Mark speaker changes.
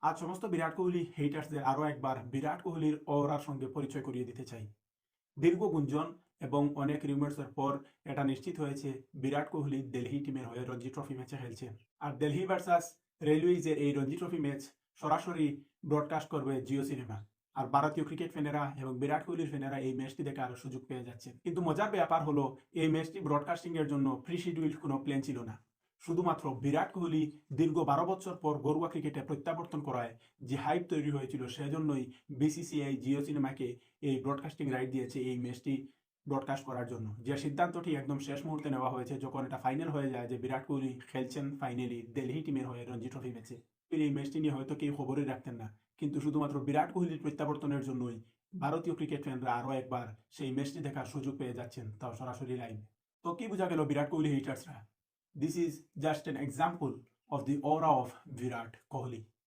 Speaker 1: আজ সমস্ত বিরাট কোহলি হেটার্সদের আরও একবার বিরাট কোহলির অওরার সঙ্গে পরিচয় করিয়ে দিতে চাই। দীর্ঘ গুঞ্জন এবং অনেক রিউমার্সের পর এটা নিশ্চিত হয়েছে বিরাট কোহলি দিল্লি টিমের হয়ে রঞ্জি ট্রফি ম্যাচে খেলছেন। আর দিল্লি ভার্সাস রেলওয়েজের এই রঞ্জি ট্রফি ম্যাচ সরাসরি ব্রডকাস্ট করবে জিও সিনেমা। আর ভারতীয় ক্রিকেট ফ্যানেরা এবং বিরাট কোহলির ফ্যানেরা এই ম্যাচটি দেখার সুযোগ পেয়ে যাচ্ছেন। কিন্তু মজার ব্যাপার হলো এই ম্যাচটি ব্রডকাস্টিং এর জন্য প্রি শিডিউল্ড কোনো প্ল্যান ছিল না। শুধুমাত্র বিরাট কোহলি দীর্ঘ 12 বছর পর ঘরোয়া ক্রিকেটে প্রত্যাবর্তন করায় যে হাইপ তৈরি হয়েছিল সেজন্যই বিসিসিআই জিও সিনেমাকে এই ব্রডকাস্টিং রাইট দিয়েছে এই ম্যাচটি ব্রডকাস্ট করার জন্য। যে সিদ্ধান্তটি একদম শেষ মুহূর্তে নেওয়া হয়েছে যখন এটা ফাইনাল হয়ে যায় যে বিরাট কোহলি খেলছেন ফাইনালি দিল্লি টিমের হয়ে রঞ্জি ট্রফি ম্যাচে। এই ম্যাচটি নিয়ে হয়তো কেউ খবরই রাখতেন না, কিন্তু শুধুমাত্র বিরাট কোহলির প্রত্যাবর্তনের জন্যই ভারতীয় ক্রিকেট ফ্যানরা আরও একবার সেই ম্যাচটি দেখার সুযোগ পেয়ে যাচ্ছেন, তাও সরাসরি লাইভ। তো কি বোঝা গেল Virat Kohli হিটার্সরা? This is just an example of the aura of Virat Kohli.